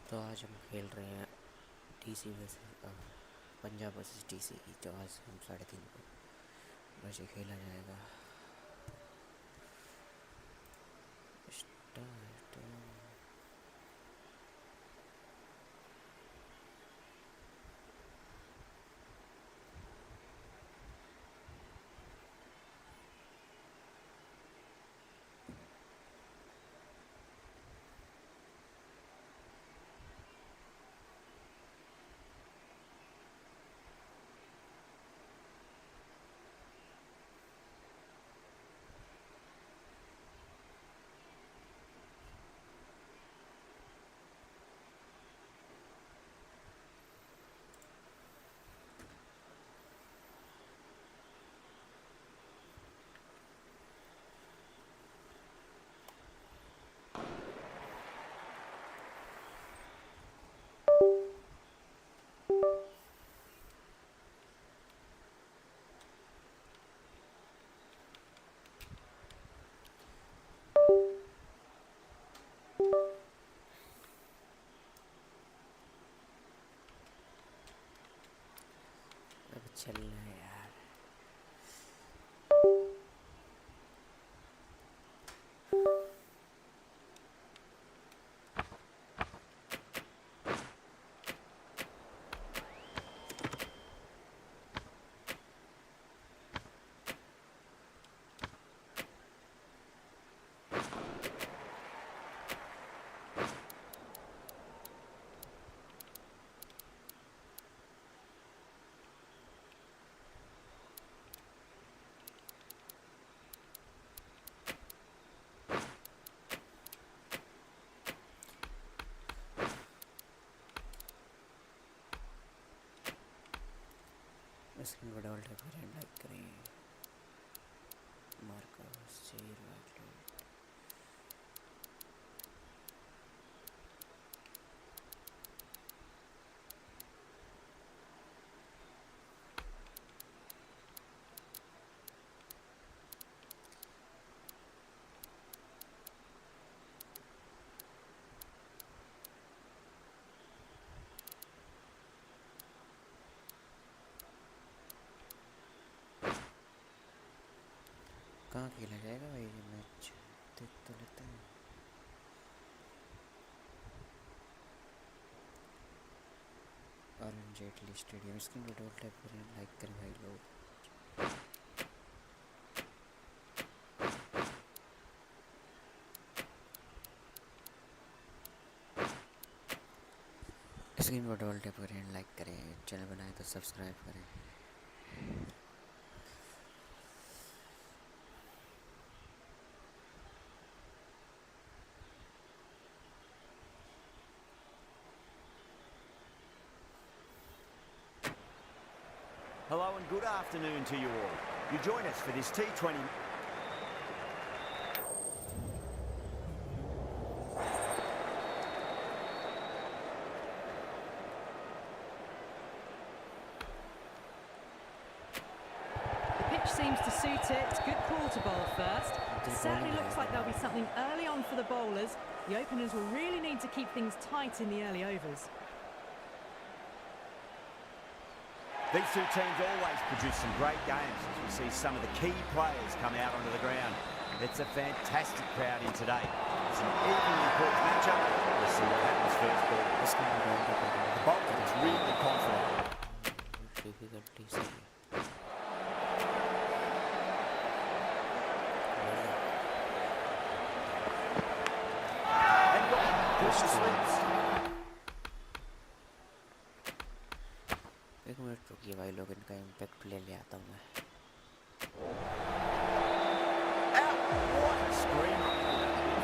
तो आज हम खेल रहे हैं TC versus Punjab versus TC की। तो आज हम 3:30 बजे खेला जाएगा। स्टार्ट। अब चलना है यार। स्क्रीन पर डबल टैप करें, लाइक करें, मार्कर शेयर वाइट। कहाँ खेला जाएगा भाई ये मैच? देख तो लेते हैं। अरुण जेटली स्टेडियम। स्क्रीन पर डबल टैप करें, लाइक करें भाई लोग। स्क्रीन पर डबल टैप करें, लाइक करें, चैनल बनाए तो सब्सक्राइब करें। Hello and good afternoon to you all. You join us for this T20. Seems to suit it. Good call to bowl first. It certainly looks like there'll be something early on for the bowlers. The openers will really need to keep things tight in the early overs. These two teams always produce some great games as we see some of the key players come out onto the ground. It's a fantastic crowd in today. It's an evenly important matchup. We'll see what happens first ball. The bowler is really confident. एक minute रुकिए भाई लोग, इनका impact ले आता हूँ मैं।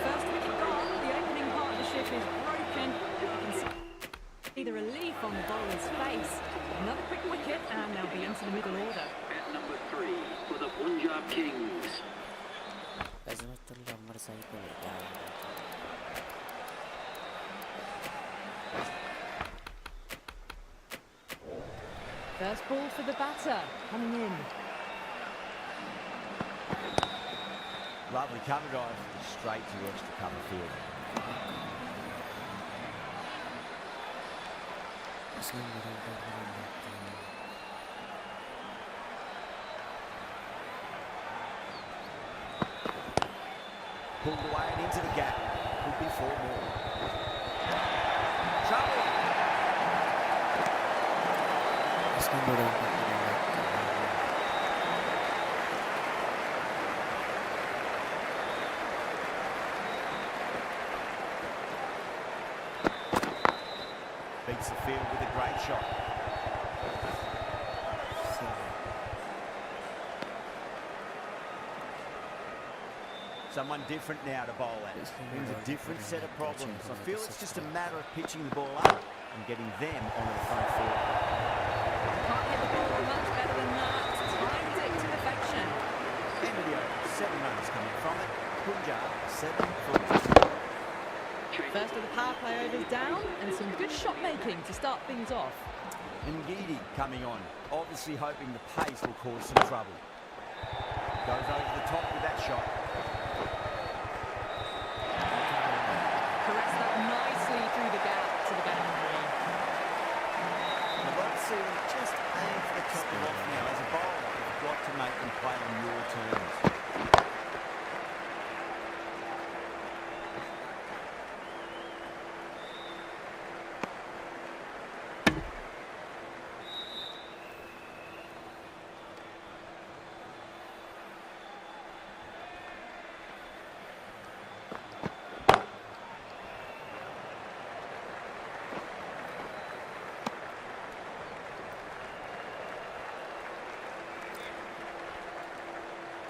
First wicket gone. The opening partnership is broken. You can see the relief on the bowler's face. Another quick wicket and they'll be into the middle order. At number 3 for the Punjab Kings. First ball for the batter, coming in. Lovely cover, guys. Straight to extra cover field. Swing it over and Pulled away and into the gap. Could be 4 more. Trouble. swing it over. Beats the field with a great shot. Someone different now to bowl at. Brings a different set of problems. I feel it's just a matter of pitching the ball up and getting them onto the front foot. Can't hit the ball much better than that. Timed it to perfection. End of the over. 7 runs coming from it. Punjab 7 for First of the power play overs down, and some good shot making to start things off. Ngidi coming on, obviously hoping the pace will cause some trouble. Goes over the top with that shot. Caressed that nicely through the gap to the boundary. I'd like to see him just aim for the top off now. As a bowler, you've got to make them play on your terms.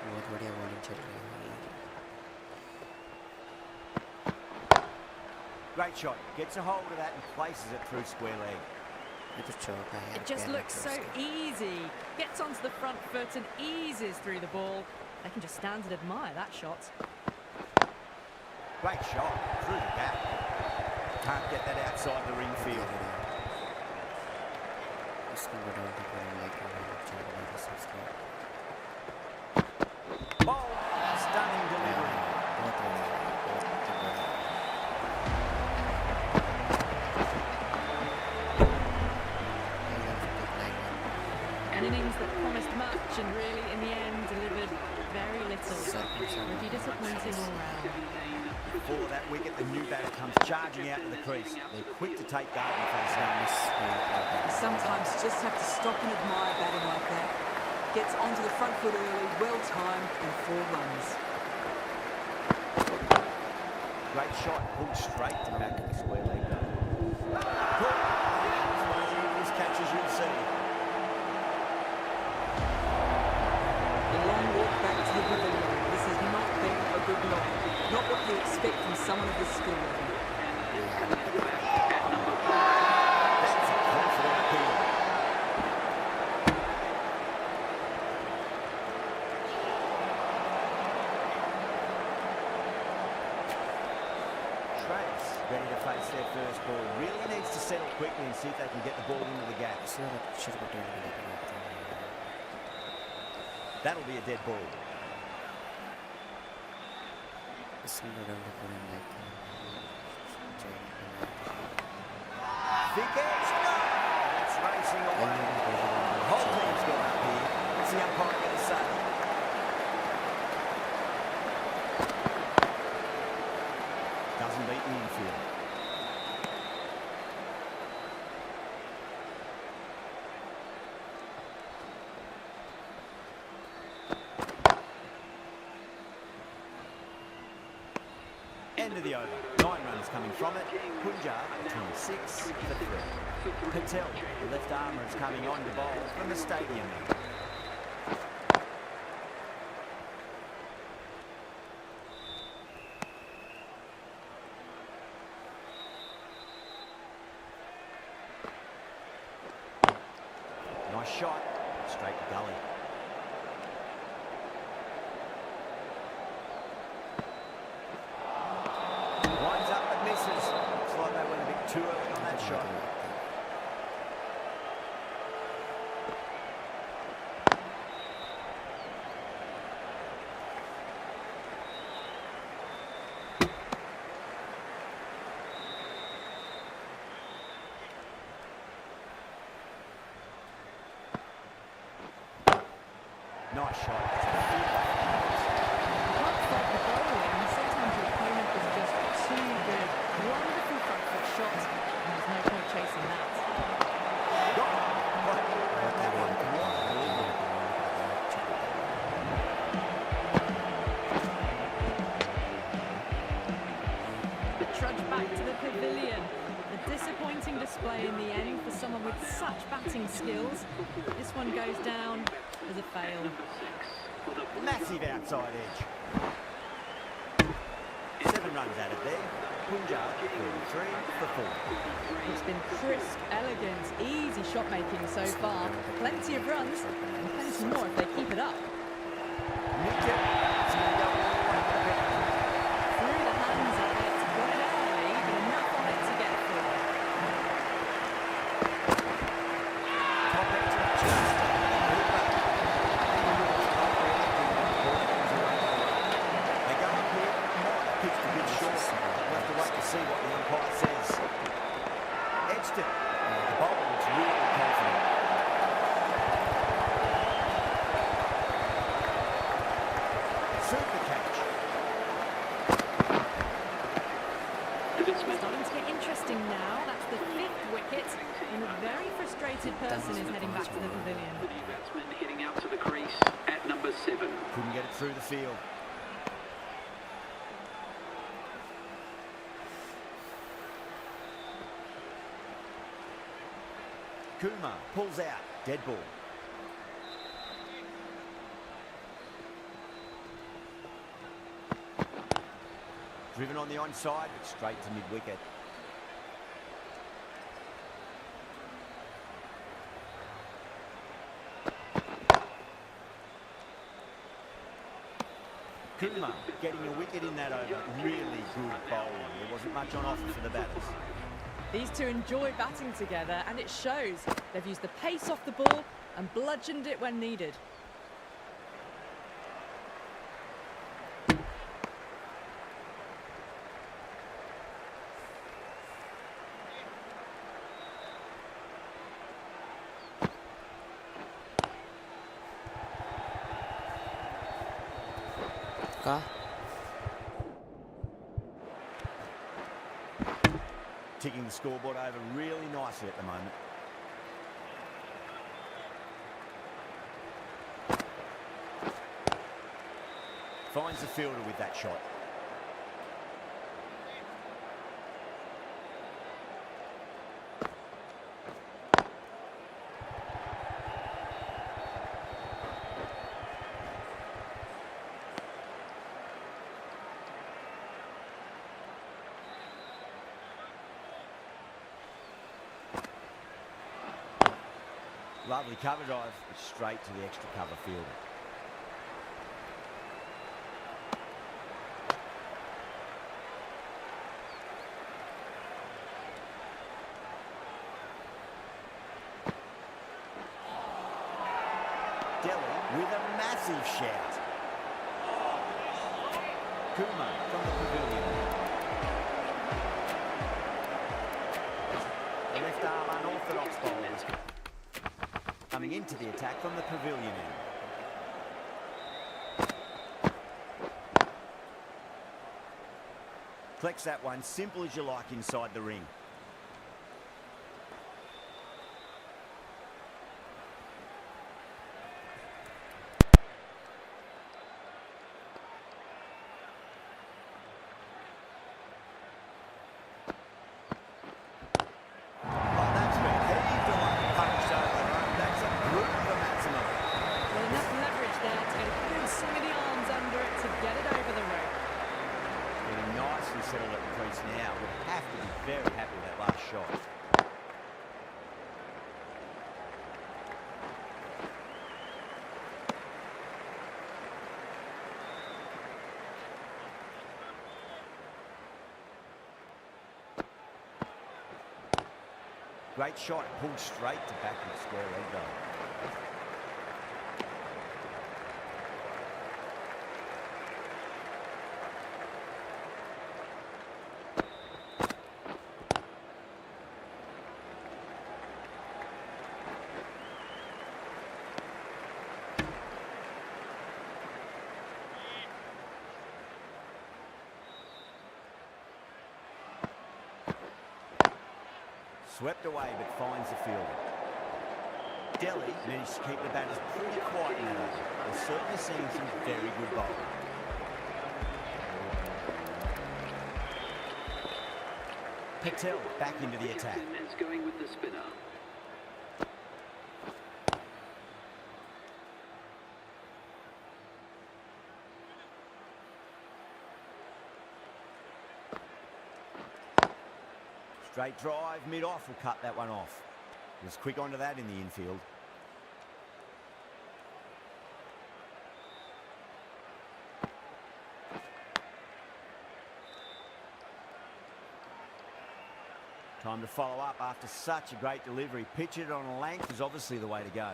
बहुत बढ़िया bowling चल रही है। Great shot. Gets a hold of that and places it through square leg. ये तो चौका है। It just looks so easy. Gets onto the front foot and eases through the ball. They can just stand and admire that shot. Great shot through the gap. Can't get that outside the ring field. इसको बढ़ा के करें लेकिन चौका नहीं सकता। Ball, stunning delivery. बहुत बढ़िया। An innings that promised much and really, in the end, delivered very little. Pretty disappointing all round. Before that wicket, the new batter comes charging out to the crease. They're quick to take guard and face down. Sometimes you just have to stop and admire batting like that. Gets onto the front foot early, well timed, and 4 runs. Great shot, pulled straight to back of the square leg. Cool. It's one of the easiest catches you'll see. The long walk back to the pavilion. This has not been a good knock. Not what you expect from someone of this skill level. That's a confident appeal. Trace ready to face their first ball. Really needs to settle quickly and see if they can get the ball into the gap. That'll be a dead ball. Wickets, no! That's racing away. The whole team's got up here. What's the umpire going to say? Doesn't beat the infield. End of the over. 9 runs coming from it. Punjab 26 for 3. Patel, the left armour, is coming on to bowl from the stadium. Nice shot. Straight to gully. Winds up but misses. Looks like they went a bit too early on that shot. Nice shot. Can't fault the bowling. Sometimes your opponent is just too good. Wonderful front foot shot, and there's no point chasing that. The trudge back to the pavilion. A disappointing display in the end for someone with such batting skills. This one goes down as a fail. Massive outside edge. 7 runs out of there. Punjab 33 for 4. It's been crisp, elegant, easy shot making so far. Plenty of runs and plenty more if they keep it up. Nicked it. It's going to go all the way to the boundary. Through the hands of it, got it early, but enough on it to get through. Top edge of just. They go up here. Pitched a bit short. We'll have to wait to see what the umpire says. Edged it. The bowler looks really confident. Super catch. Starting to get interesting now. That's the 5th wicket, and a very frustrated person is heading back to the pavilion. The new batsman heading out to the crease at number 7. Couldn't get it through the field. Kumar pulls out. Dead ball. Driven on the onside, but straight to mid-wicket. Kumar getting a wicket in that over. Really good bowling. There wasn't much on offer for the batters. These two enjoy batting together, and it shows. They've used the pace off the ball and bludgeoned it when needed. Kah? Ticking the scoreboard over really nicely at the moment. Finds the fielder with that shot. Lovely cover drive, straight to the extra cover fielder. Delhi with a massive shout. Kumar from the pavilion. The left arm unorthodox bowlers coming into the attack from the pavilion end. Collects that one, simple as you like inside the ring. Settled at the crease now. Would have to be very happy with that last shot. Great shot, pulled straight to back in the square leg though. Swept away but finds the fielder. Delhi managed to keep the batters pretty quiet in that over. They're certainly seeing some very good bowling. Patel back into the attack. Is going with the spinner. Straight drive, mid-off will cut that one off. He was quick onto that in the infield. Time to follow up after such a great delivery. Pitch it on a length is obviously the way to go.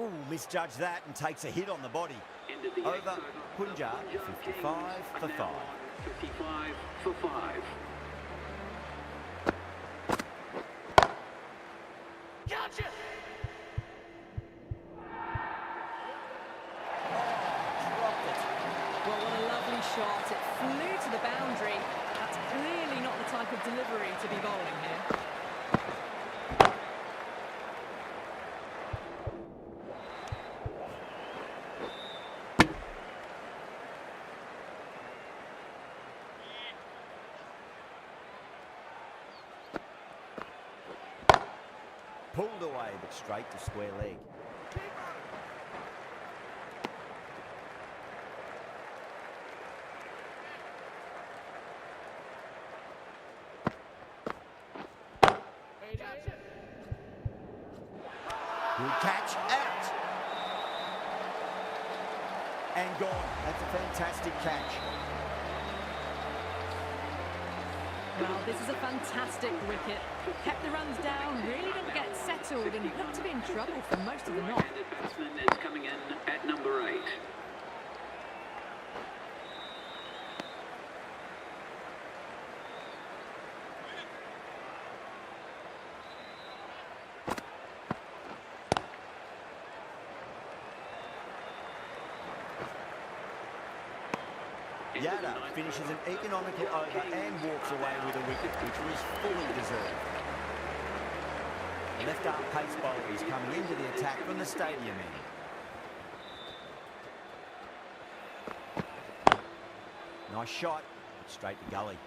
Ooh, misjudged that and takes a hit on the body. Over, Punjab, 55 for 5. 55 for 5. Gotcha! Well, what a lovely shot. It flew to the boundary. That's clearly not the type of delivery to be bowling here. Pulled away, but straight to square leg. Good catch, out. And gone. That's a fantastic catch. Well, this is a fantastic wicket. Kept the runs down, really didn't get settled and looked to be in trouble for most of the knock. And the batsman is coming in at number 8. Yada finishes an economical over and walks away with a wicket, which was fully deserved. The left arm pace bowler is coming into the attack from the stadium end. Nice shot, but straight to gully.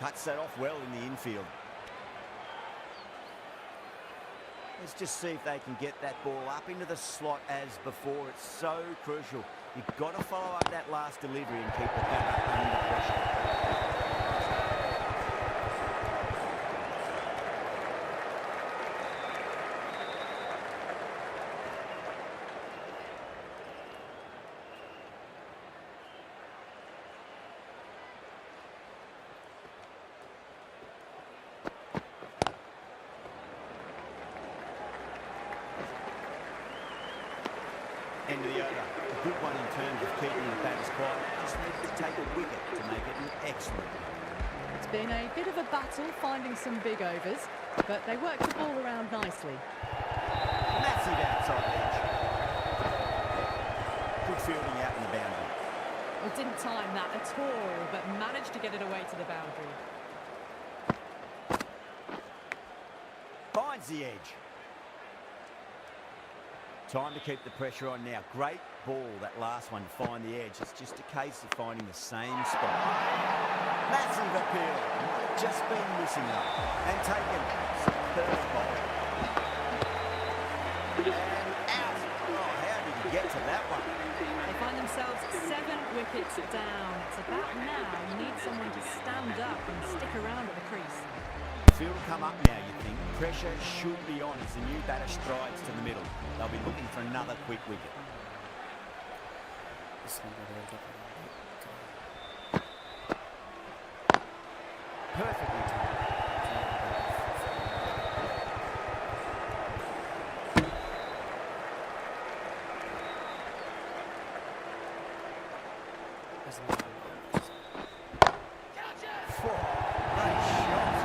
Cuts that off well in the infield. Let's just see if they can get that ball up into the slot as before. It's so crucial. You've got to follow up that last delivery and keep the batter under pressure. End of the over. A good one in terms of keeping the batters quiet. Just needs to take a wicket to make it an excellent one. It's been a bit of a battle finding some big overs, but they worked the ball around nicely. Massive outside edge. Good fielding out in the boundary. Well, didn't time that at all, but managed to get it away to the boundary. Finds the edge. Time to keep the pressure on now. Great ball, that last one, to find the edge. It's just a case of finding the same spot. Massive appeal. Might have just been missing though. And taken. Superb ball. And out. Oh, how did he get to that one? They find themselves 7 wickets down. It's about now you need someone to stand up and stick around at the crease. Field will come up now, you think. Pressure should be on as the new batter strides to the middle. They'll be looking for another quick wicket. Perfectly timed. Great shot.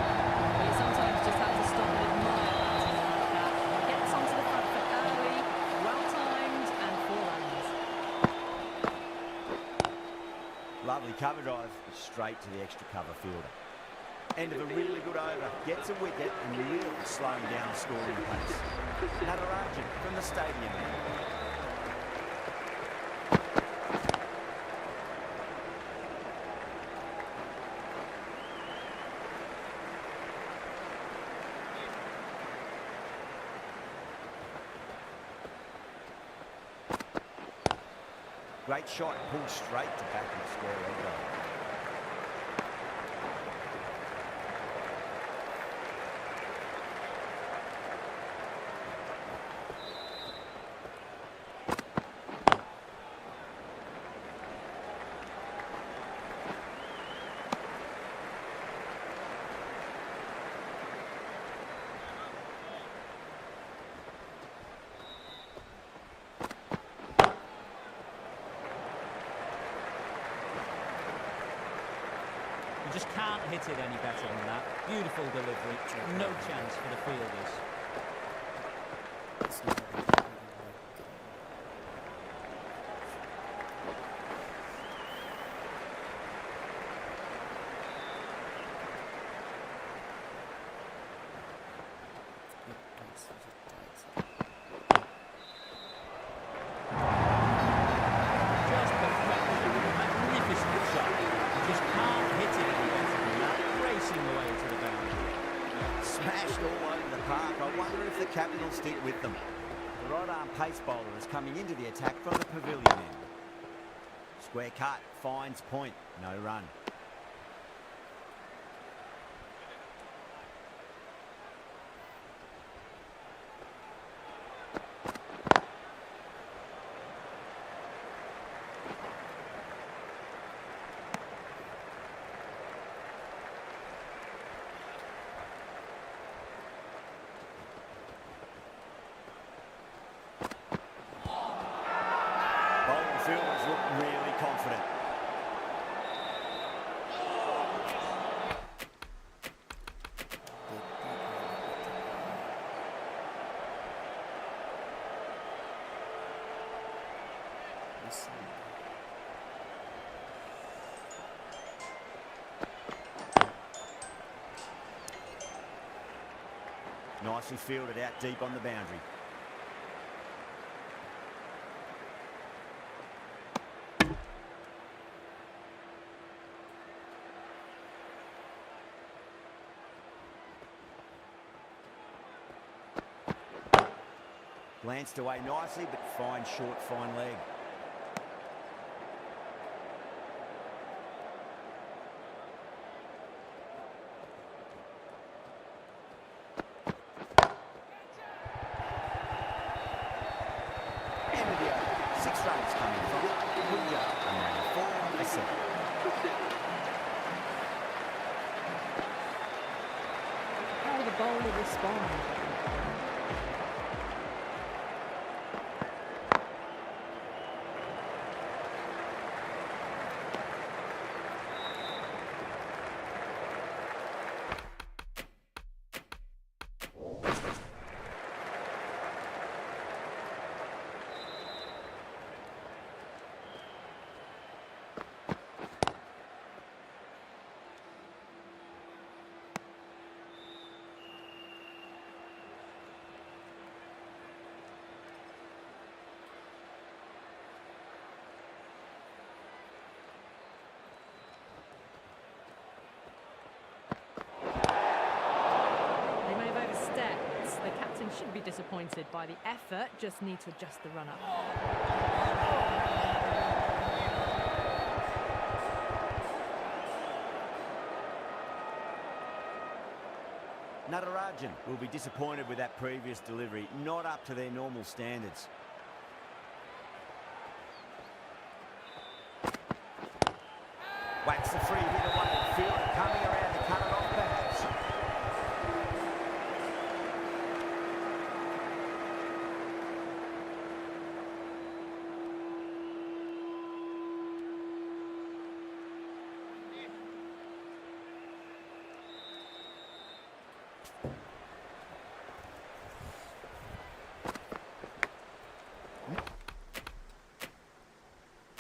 You sometimes just have to stop and admire batting like that. Gets onto the front foot early, well timed, and 4 runs. Lovely cover drive, straight to the extra cover fielder. End of a really good over, gets a wicket and really slowing down the scoring pace. Natarajan from the stadium. Great shot, pulled straight to back and square leg goal. You just can't hit it any better than that. Beautiful delivery. No chance for the fielders. Just perfected with a magnificent shot. You just can't hit it any better than that. Racing away to the boundary. Smashed all over the park. I wonder if the captain will stick with them. The right arm pace bowler is coming into the attack from the pavilion end. Square cut, finds point, no run. Bowling fielders look really confident. Nicely fielded out deep on the boundary. Glanced away nicely, but fine short, fine leg. End of the over. 6 runs coming from Punjab. And 4 a set. How will the bowler respond? be disappointed by the effort, just need to adjust the run-up. Natarajan will be disappointed with that previous delivery, not up to their normal standards. Whacks the free hit away in field, coming around to cut it off perhaps.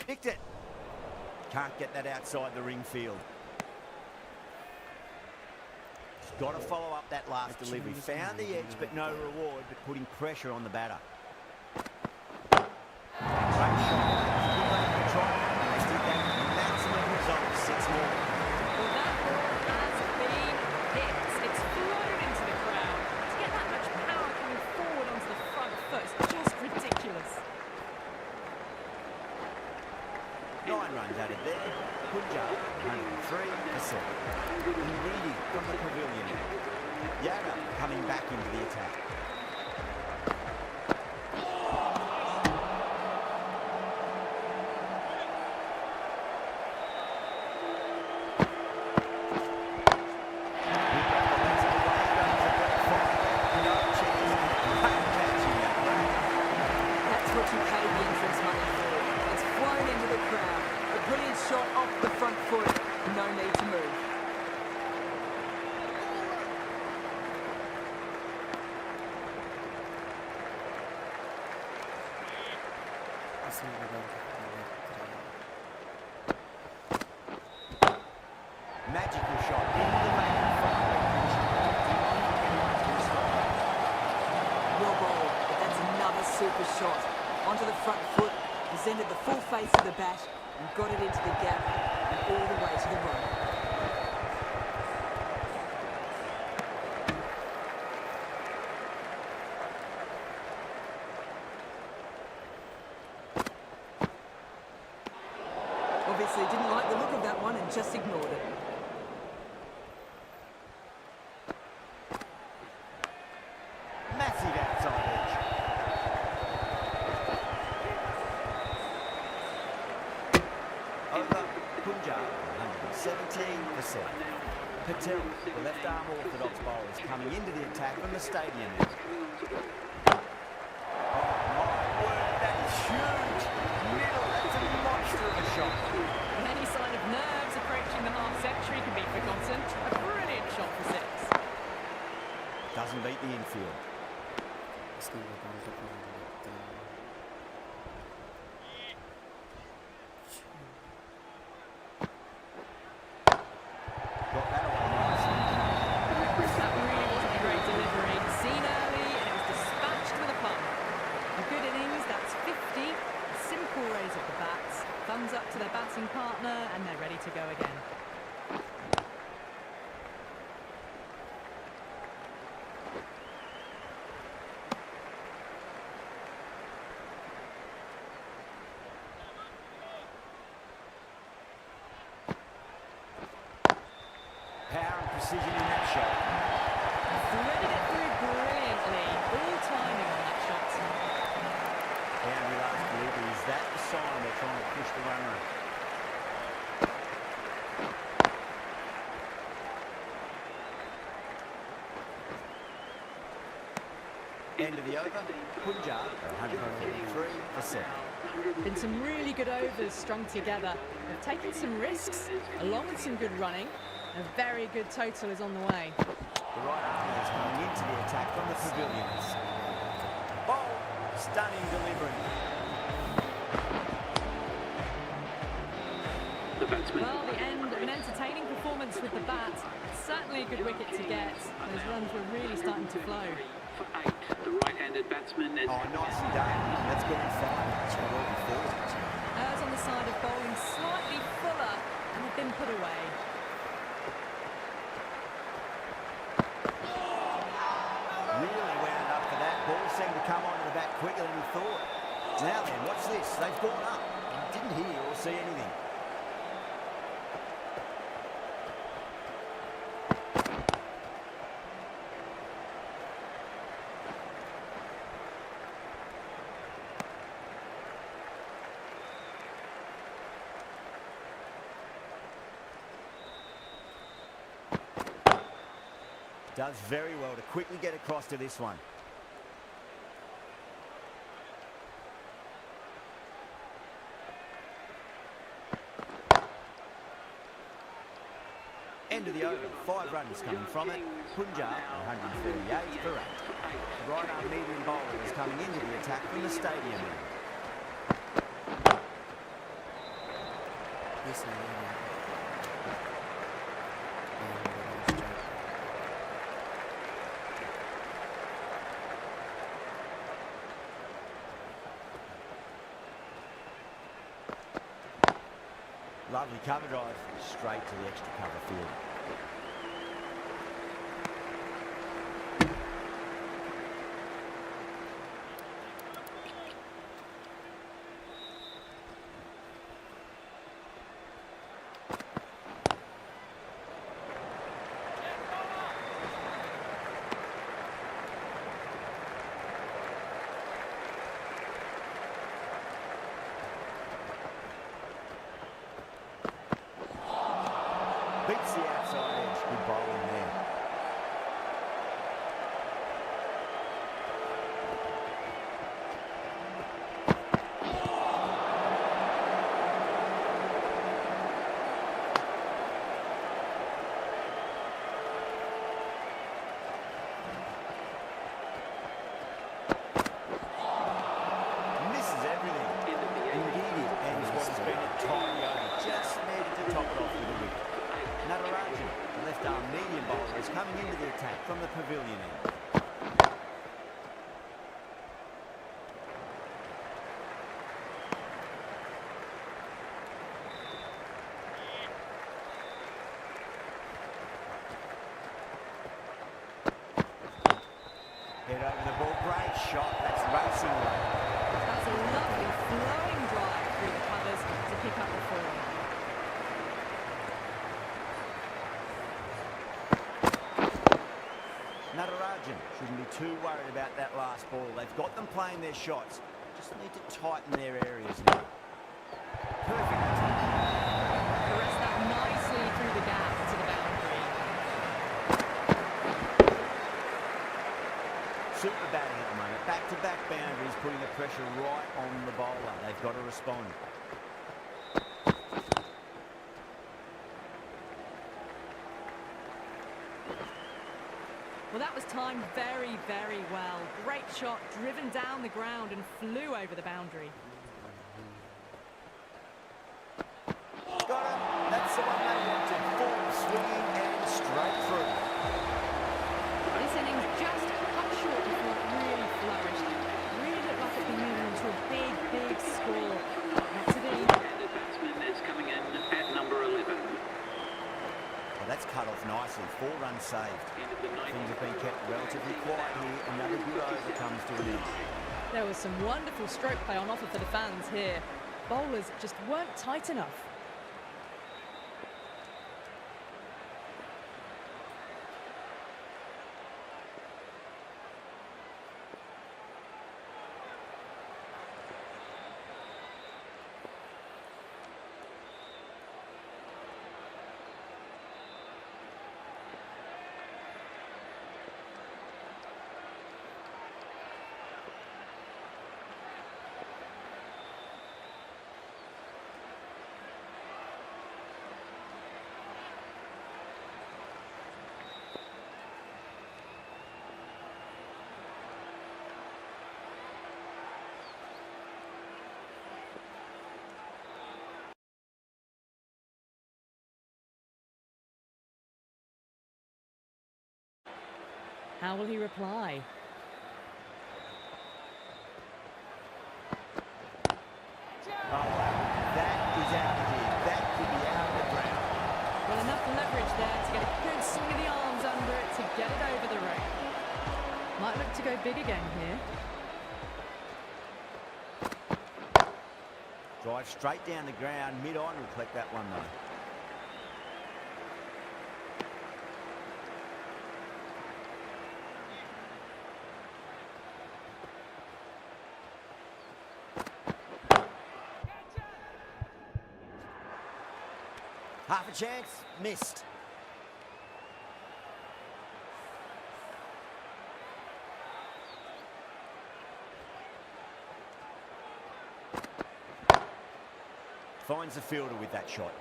Nicked it. Can't get that outside the ring field. He's got to follow up that last delivery. Found the edge, but no reward, but putting pressure on the batter. Great shot. Good way to try. They did that maximum result, 6 more. Well, that ball has been hit. It's flown into the crowd. To get that much power coming forward onto the front foot is just ridiculous. 9 runs added there. Punjab, 103 for 7. And Reedy from the pavilion. Yara coming back into the attack. That's what you pay the entrance money for. It's flown into the crowd. A brilliant shot off the front foot. No need to move. Magical shot into the main front. Well bowled, but that's another super shot. Onto the front foot, presented the full face of the bat and got it into the gap and all the way to the road. Obviously didn't like the look of that one and just ignored it. Massive outside edge. Over Punjab, 117 for 7. Patel, the left arm orthodox bowler, is coming into the attack from the stadium now. Oh my word, that is huge! Middle, that's a monster of a shot. Any sign of nerves approaching the half century can be forgotten. A brilliant shot for 6. Doesn't beat the infield. Got that away nicely. That really wasn't a great delivery. Seen early and it was dispatched with a punt. A good innings, that's 50. A simple raise of the bats. Thumbs up to their batting partner and they're ready to go again. Power and precision in that shot. Threaded it through brilliantly. All timing on that shot. And the last delivery, is that the sign they're trying to push the runner up? End of the over. Punjab, 143 for 7. Been some really good overs strung together. They've taken some risks, along with some good running. A very good total is on the way. The right arm is coming into the attack from the pavilions. Oh, stunning delivery. The batsman. Well, the end of an entertaining performance with the bat. Certainly a good wicket to get. Those runs were really starting to flow. For 8, the right-handed batsman is... Oh, nicely done. That's good and fine. That's well before. Errs on the side of bowling slightly fuller and have been put away. Really wound up for that ball. see anything. Does very well to quickly get across to this one. End of the over. 5 runs coming from it. Punjab 138 for 8. Right arm medium bowler is coming into the attack from the stadium. This one, Lovely cover drive, straight to the extra cover field. Beats the outside edge. Good bowling there. Misses everything. Indeed, it ends what has been a tidy over. Just needed to top it off with a wicket. Natarajan, the left arm medium bowler, is coming into the attack from the pavilion end. Head over the ball, great shot, that's racing away. That's a lovely flowing drive through the covers to pick up the form. Natarajan shouldn't be too worried about that last ball. They've got them playing their shots. Just need to tighten their areas now. Perfect. Caress that nicely through the gap to the boundary. Super batting at the moment. Back-to-back boundaries, putting the pressure right on the bowler. They've got to respond. Well, that was timed very, very well. Great shot, driven down the ground and flew over the boundary. Got him. That's the one they wanted. Full swinging and straight through. This innings just cut short before it really flourished. Really looked like it'd been moving into a big, big score. Not to be. Right-handed batsman is coming in at number 11. Well, that's cut off nicely. 4 runs saved. End of the ninth. Things have been kept relatively quiet here. Another good over comes to an end. There was some wonderful stroke play on offer for the fans here. Bowlers just weren't tight enough. How will he reply? Oh, wow. That is out of here. That could be out of the ground. Well, enough leverage there to get a good swing of the arms under it to get it over the rope. Might look to go big again here. Drive drive straight down the ground. Mid-on will collect that one though. Half a chance, missed. Finds the fielder with that shot.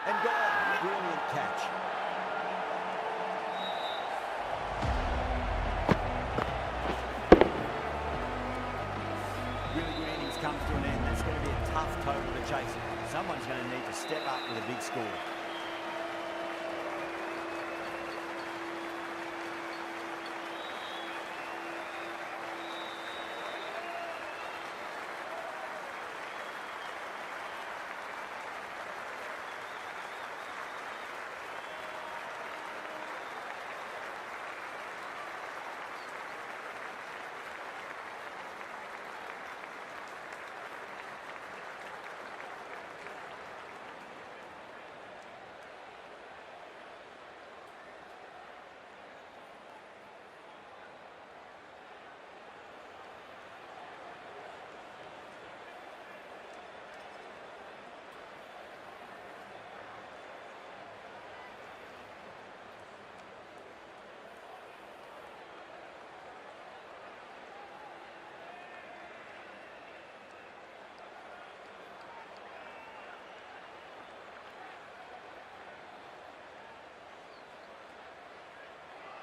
And gone. Brilliant catch. Really good innings comes to an end. That's going to be a tough total to chase. Someone's going to need to step up with a big score.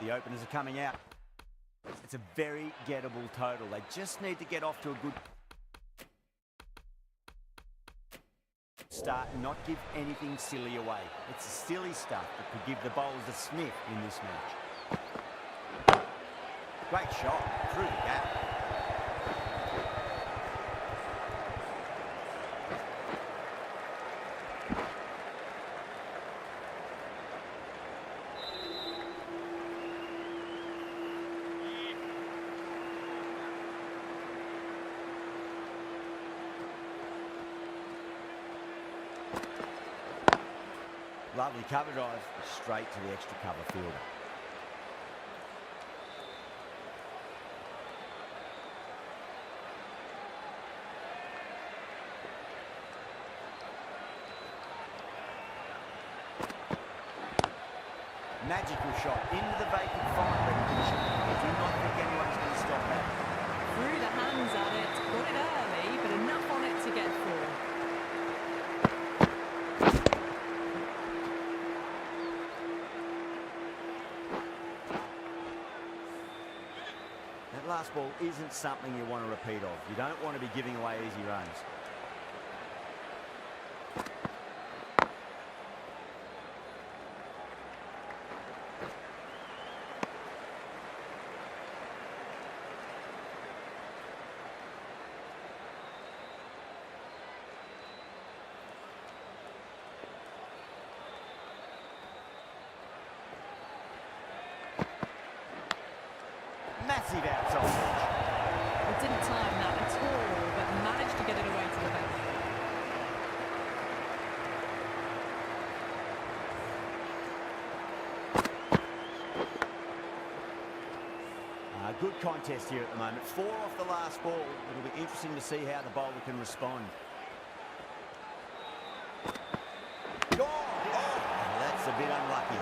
The openers are coming out. It's a very gettable total. They just need to get off to a good start and not give anything silly away. It's the silly stuff that could give the bowlers a sniff in this match. Great shot through the gap. Lovely cover drive straight to the extra cover fielder. Magical shot into the vacant fine recognition. I do not think anyone's going to stop that. Threw the hands at it, got it early, but enough on it to get through. That last ball isn't something you want to repeat of. You don't want to be giving away easy runs. Massive outside edge. It didn't time that at all, but managed to get it away to the bench. Good contest here at the moment. 4 off the last ball. It'll be interesting to see how the bowler can respond. Oh, that's a bit unlucky.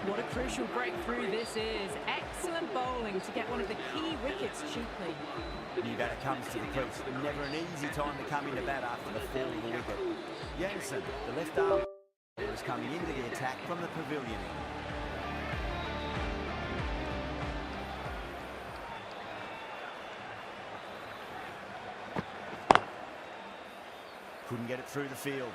What a crucial breakthrough this is. Excellent bowling to get one of the key wickets cheaply. New batter comes to the crease. Never an easy time to come into bat after the fall of the wicket. Jensen, the left arm, is coming into the attack from the pavilion end. Couldn't get it through the field.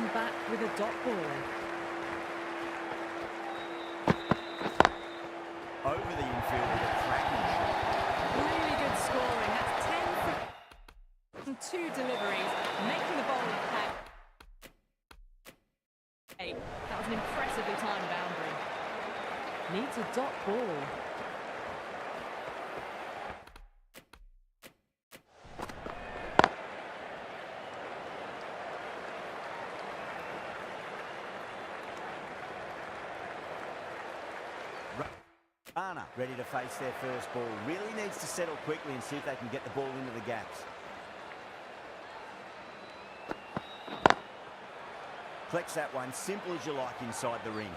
come back with a dot ball. Over the infield with a cracking shot. Really good scoring. That's 10 from 2 deliveries, making the bowler pay. That was an impressively timed boundary. Needs a dot ball. Anna ready to face their first ball. Really needs to settle quickly and see if they can get the ball into the gaps. Collects that one, simple as you like, inside the ring.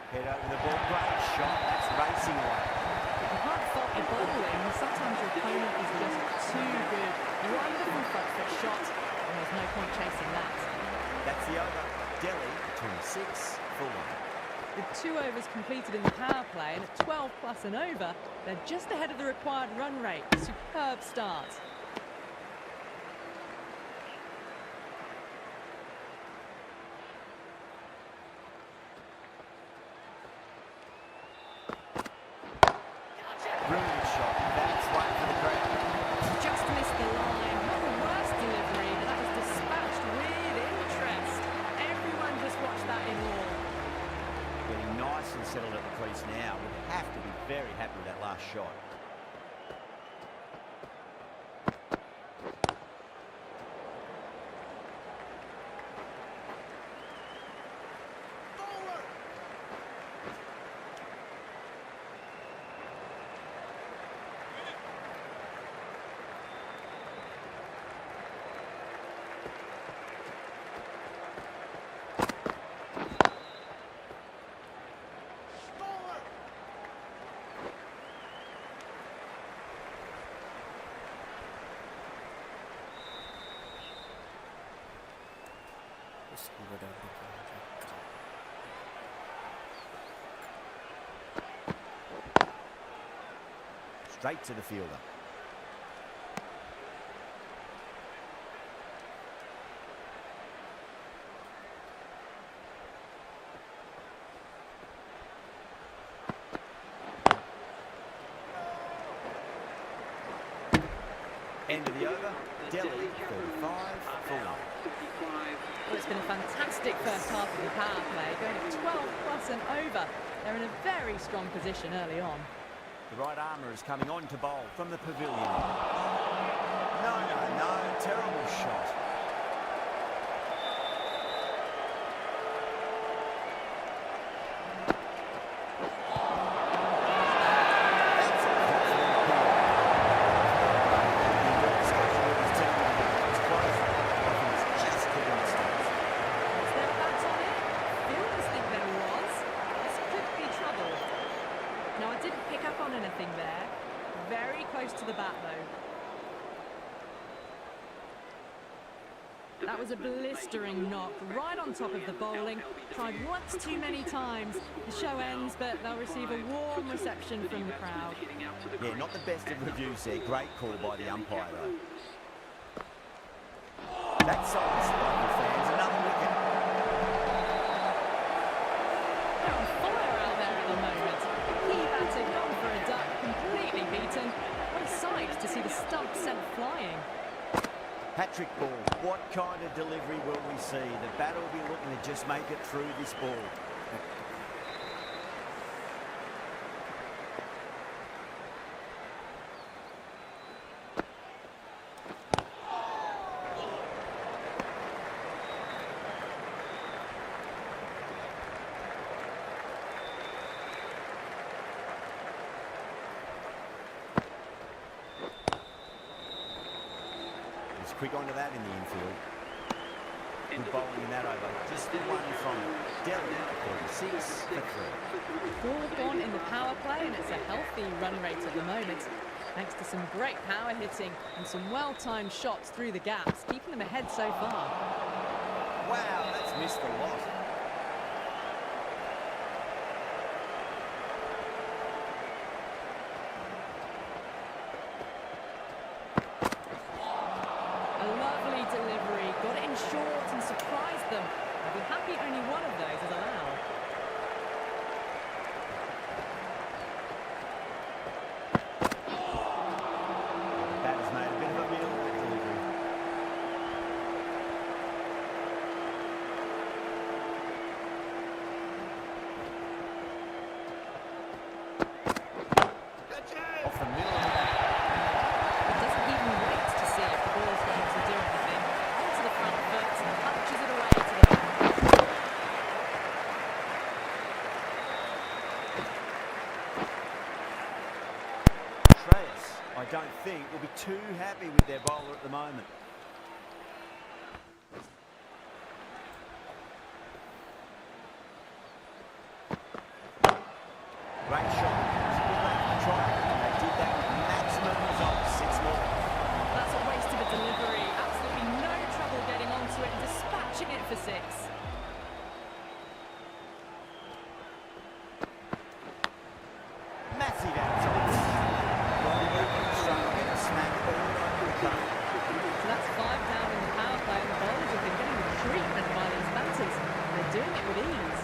Head over the ball, great shot, that's racing away. You can't fault the bowling. Sometimes your opponent is just too good. Wonderful front foot shot, and there's no point chasing that. That's the over. Delhi between 6 for 1. With 2 overs completed in the power play and at 12 plus and over, they're just ahead of the required run rate. Superb start. Brilliant shot, that's one for the crowd. Just missed the line. Not the worst delivery, but that was dispatched with interest. Everyone just watched that in awe. Getting nice and settled at the crease now. Would have to be very happy with that last shot. Just go down the Straight to the fielder. End of the over. Delhi 35 for 1. Well, it's been a fantastic first half of the power play, going at 12 plus and over. They're in a very strong position early on. The right armour is coming on to bowl from the pavilion. No, terrible shot. That's a confident kill. The discussion with his team is close. I think it's just getting the stats. Is there a bat on it? Fielders think there was. This could be trouble. No, I didn't pick up on anything there. Very close to the bat, though. That was a blistering knock right on top of the bowling. Tried once too many times. The show ends, but they'll receive a warm reception from the crowd. Yeah, not the best of reviews there. Great call by the umpire, though. That's solid spot for fans. Another wicket. They're on fire out there at the moment. He batted, gone for a duck, completely beaten. What a sight to see the stump sent flying. Patrick ball. What kind of delivery will we see? The batter will be looking to just make it through this ball. Quick onto that in the infield. Good bowling in that over. Just the one from Delhi, 46 for 3. 4 gone in the power play, and it's a healthy run rate at the moment. thanks to some great power hitting and some well-timed shots through the gaps, keeping them ahead so far. Wow, that's missed a lot. A lovely delivery, got it in short and surprised them. I'll be happy only one of those is allowed. Batter's made a bit of a meal of that delivery. Off the middle of the bat. He doesn't even wait to see if the ball's going to do anything. Onto the front foot and punches it away to the back. I don't think will be too happy with their bowler at the moment. Great shot. Try. They did that with maximum results. 6 more. That's a waste of a delivery. Absolutely no trouble getting onto it and dispatching it for 6. Massive outside. Struggling to smack it all over the plate. So that's 5 down in the power play, and the bowlers have been getting the treatment by these batters. They're doing it with ease.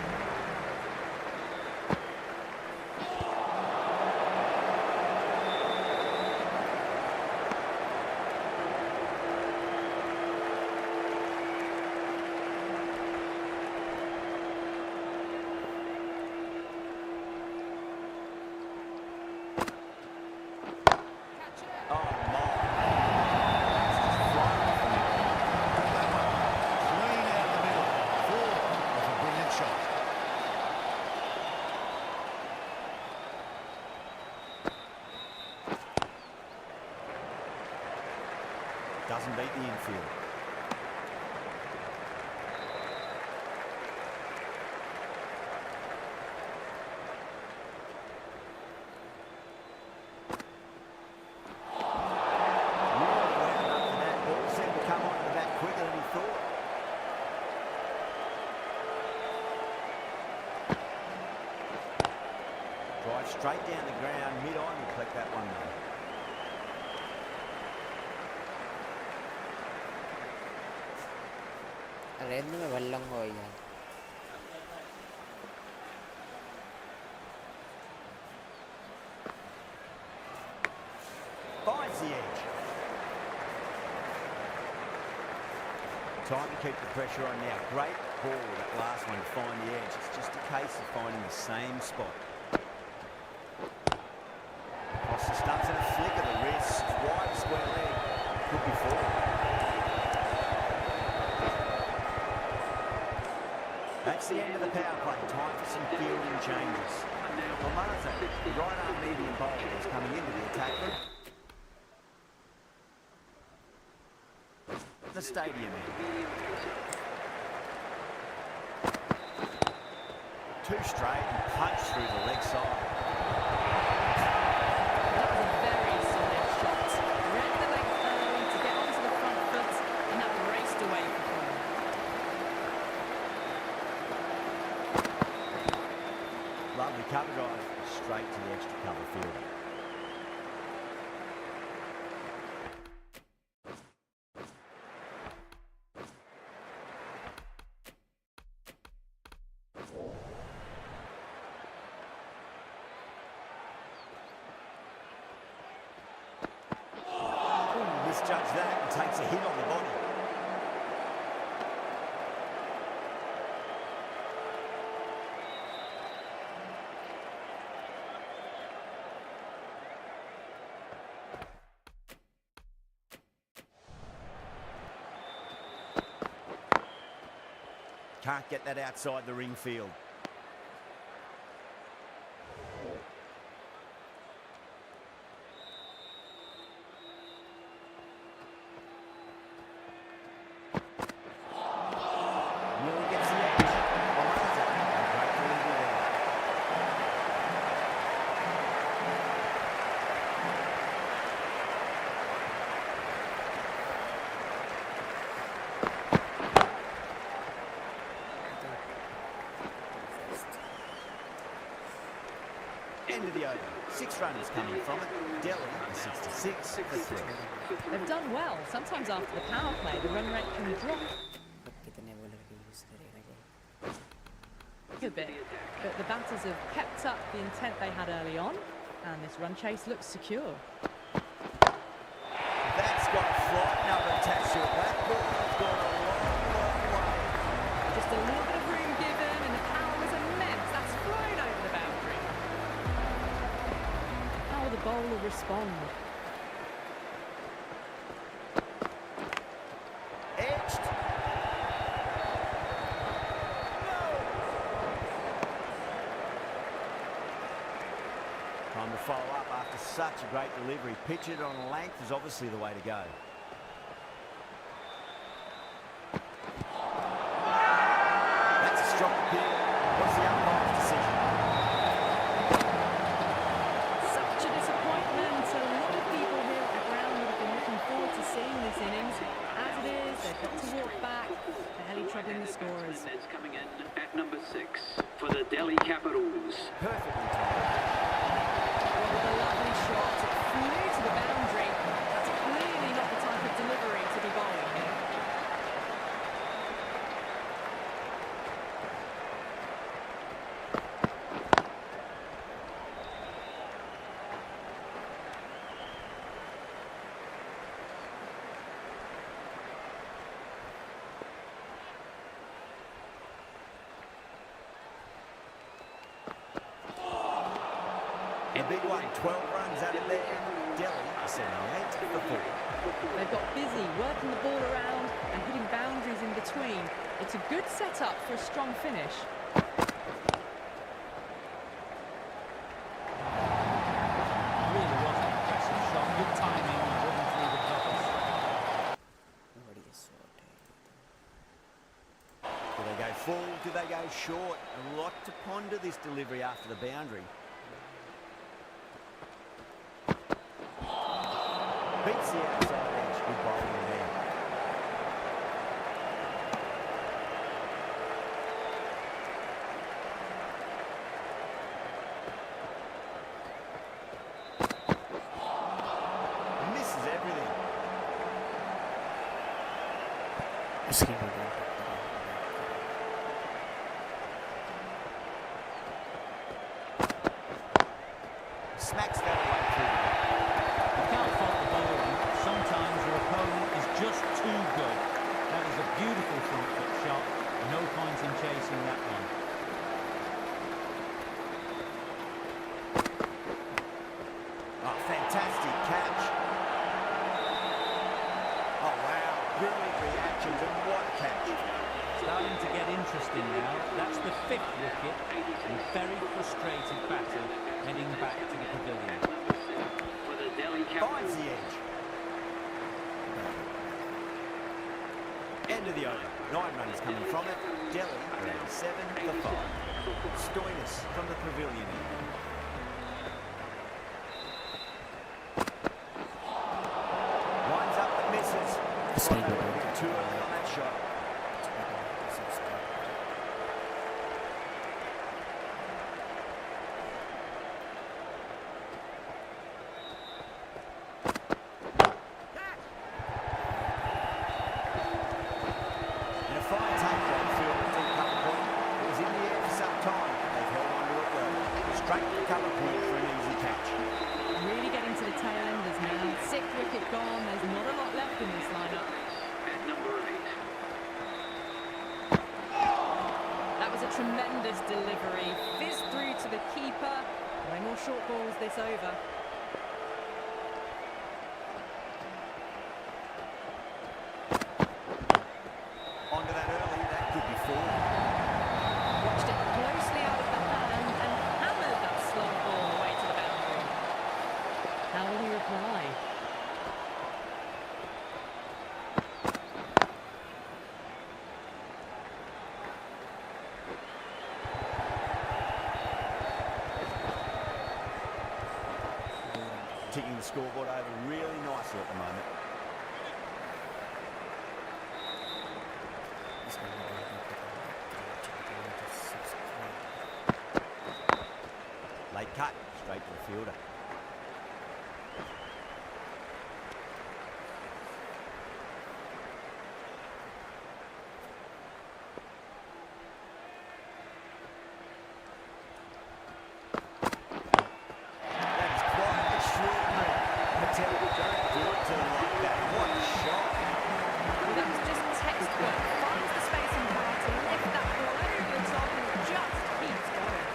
Doesn't beat the infield. That ball seemed to come onto the bat quicker than he thought. Drive straight down the ground, mid-on, and collect that one though. Aren't me wallang ho yan. Finds the edge. Time to keep the pressure on now. Great ball, that last one, to find the edge. It's just a case of finding the same spot. Across the stumps and a flick of the wrist. Wide square leg. Could be four. That's the end of the power play. Time for some fielding changes. Lamarza, right arm medium bowler, is coming into the attack from the stadium end. 2 straight and punch through the leg side. That was a very solid shot. Read the leg early to get onto the front foot, and that raced away for home. Lovely cover drive, straight to the extra cover field. Misjudged that and takes a hit on the body. Can't get that outside the ring field. Nearly gets the edge. Lamarza, great delivery there. End of the over. 6 runs coming from it. Delhi 66 for 3. They've done well. Sometimes after the power play, the run rate can drop अब कितने bowler के use करेगा ये? a bit. But the batters have kept up the intent they had early on, and this run chase looks secure. That's got a flight number attached to it. That ball has gone a long way. Just a little bit of room given, and the power was immense. That's flown over the boundary. How will the bowler respond? Edged. Time to follow up after such a great delivery. Pitch it on length is obviously the way to go. That's a strong appeal. What's the umpire's decision? Such a disappointment. A lot of people here at the ground would have been looking forward to seeing this innings. As it is, they've got to walk back, barely troubling the scorers. That's coming in at number 6 for the Delhi Capitals. Perfectly timed. Well, with a lovely shot, it flew to the boundary. That's clearly not the type of delivery to be bowling here. The big one, 12 runs out of there. Delhi 78 for 4. They've got busy working the ball around and hitting boundaries in between. It's a good setup for a strong finish. Really was an impressive shot. Good timing, running through the covers. बढ़िया shot है. Do they go full? Do they go short? A lot to ponder this delivery after the boundary. Beats the outside edge. Good bowling there. Misses everything. उसकी bowling Smacks that away through the gap. You can't fault the bowling. Sometimes your opponent is just too good. That was a beautiful front foot shot. No point in chasing that one. Oh, fantastic catch. Oh, wow. Brilliant reactions and what a catch. Starting to get interesting now. That's the 5th wicket. And very frustrated batter heading back to the pavilion. Number 6 for the Delhi Finds Capitals. the edge. End of the over. 9 runs coming from it. Delhi are 87 for 5. Stoinis from the pavilion. Winds up but misses. उसकी Too bowling early on that shot. And a fine takeaway field at deep cover point. It was in the air for some time. They've held on to it well. Straight to cover point for an easy catch. Really getting to the tail enders now. 6th wicket gone. There's not a lot left in this lineup. At number 8. That was a tremendous delivery. Fizzed through to the keeper. No more short balls this over. Onto that early. That could be 4. Watched it closely out of the hand and hammered that slow ball away to the boundary. How will he reply? Ticking the scoreboard over really nicely at the moment. उसका Late cut. straight to the fielder. That is quite extraordinary. Patel, don't do it to him like that. What a shot. Well, that was just textbook. Finds the space and power to lift that ball over the top and it just keeps going.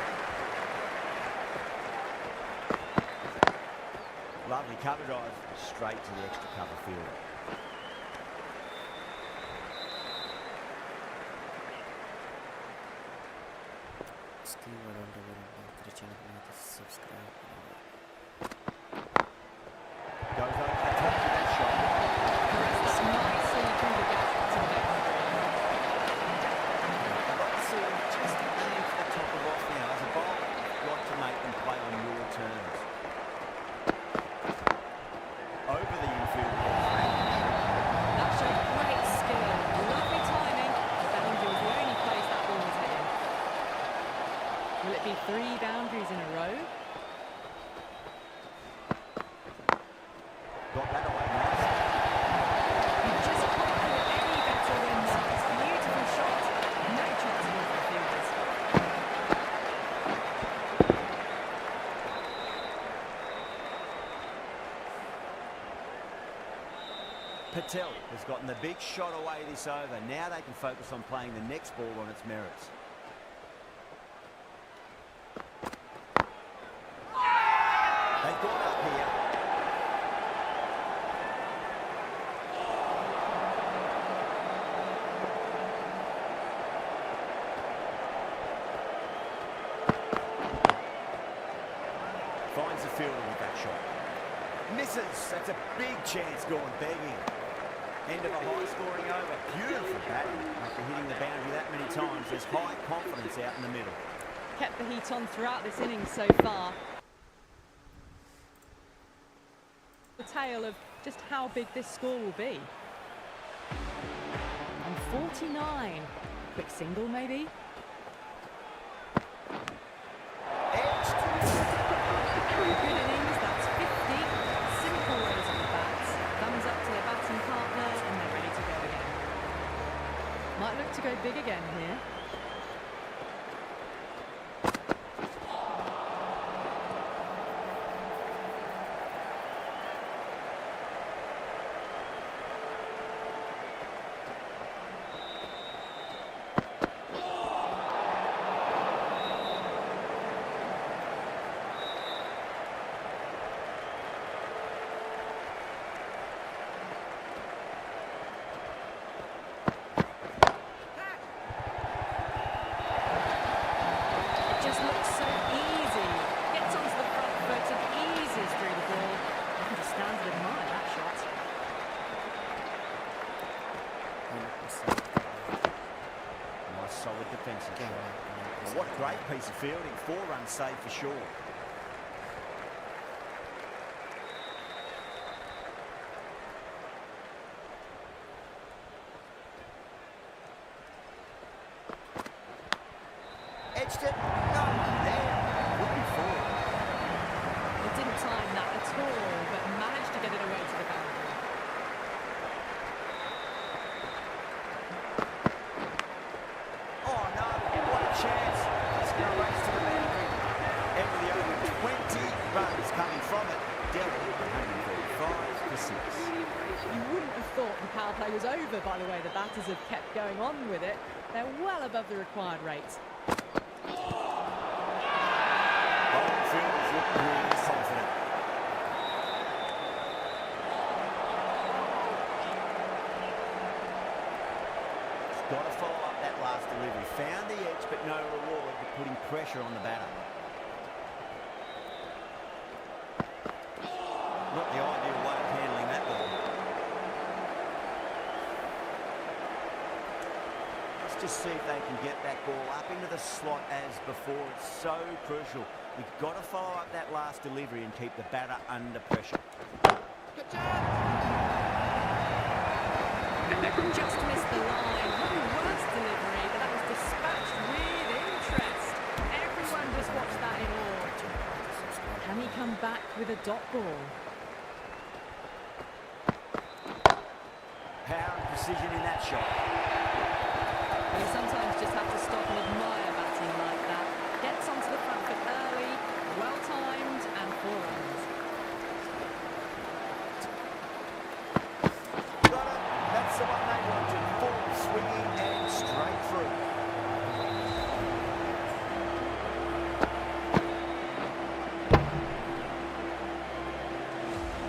Lovely cover drive straight to the extra cover fielder. Steve around the world, channel subscribe. Goes over the top of that shot. Caressed that nicely through the gap to the boundary. I'd like to see them just aim for the top of off now. As a bowler, you'd like to make them play on your terms. Over the infield. That showed great skill. Lovely timing. The boundary was the only place that ball was heading. Will it be 3 boundaries in a row? Got that away nicely. You just can't do it any better than that. It's a beautiful shot. No chance of the fielders. Patel has gotten the big shot away this over. Now they can focus on playing the next ball on its merits. They've gone up here. Finds the fielder with that shot. Misses. That's a big chance gone begging. End of a high-scoring over. Beautiful batting. After hitting the boundary that many times, there's high confidence out in the middle. Kept the heat on throughout this innings so far. The tale of just how big this score will be. And 49. Quick single, maybe? Edged. Good innings, that's 50. Simple raise on the bats. Thumbs up to their batting partner and they're ready to go again. Might look to go big again here. Just looks so easy. Gets onto the front foot and eases through the ball. I can just stand and admire that shot. 100%. Nice solid defensive shot. Well, what a great piece of fielding. 4 runs saved for sure. Edged it. No, there. Would be 4. It didn't time that at all, but managed to get it away to the boundary. Oh no, what a chance. It's going to race to the boundary. End of the over. 20 runs coming from it. Delhi 135 for 6. You wouldn't have thought the power play was over by the way the batters have kept going on with it. They're well above the required rates. Bowling fielders look really confident. He's got to follow up that last delivery. Found the edge, but no reward, but putting pressure on the batter. Not the ideal way of handling that ball. Let's just see if they can get that ball up into the slot as before. It's so crucial. You've got to follow up that last delivery and keep the batter under pressure. Just missed the line. Not the worst delivery, but that was dispatched with interest. Everyone just watched that in awe. with a dot ball. Power and precision in that shot. You sometimes just have to stop and admire batting like that. Gets onto the front foot early, well timed, and 4 runs. Got it. That's the one they wanted. Full swinging and straight through.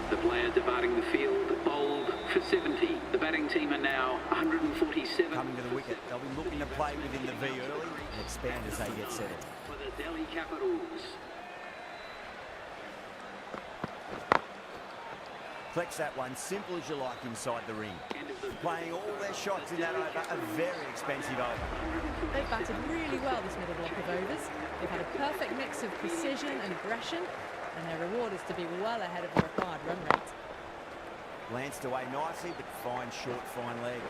The player departing the field, bowled for 70. The batting team are now 147. Coming to the wicket. They'll be looking to play within the V early and expand as they get settled. For the Delhi Capitals. Flex that one, simple as you like inside the ring. Playing all their shots in that over, a very expensive over. They've batted really well this middle block of overs. They've had a perfect mix of precision and aggression, and their reward is to be well ahead of the required run rate. Glanced away nicely, but fine short, fine leg.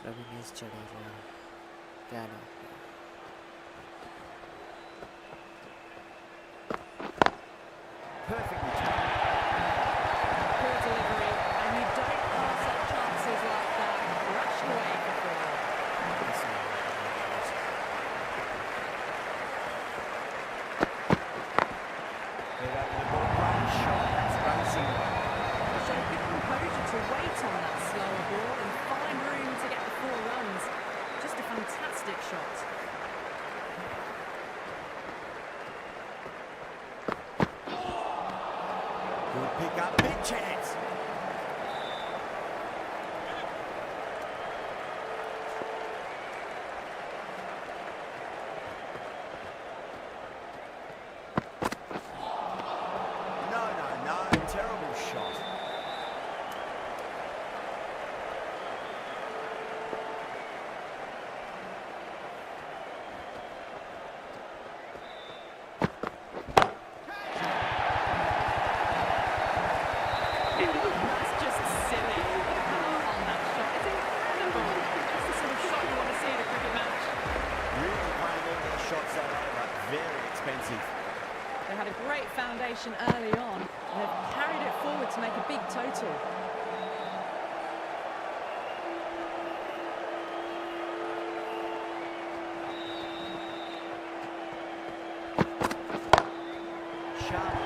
Ravinesh Jadeja, क्या नाम है? Perfectly timed. Poor delivery, and you don't pass up chances like that. Rushed away for 4. Head over the ball, great shot, that's racing. Showed good composure to wait on that slower ball and find room to get the 4 runs. Just a fantastic shot. Good pick up, big chance. No, terrible shot. That's just silly. The power on that shot. It's incredible. That's the sort of shot you want to see in a cricket match. Really playing all their shots that over, very expensive. They had a great foundation early on and have carried it forward to make a big total. Sharp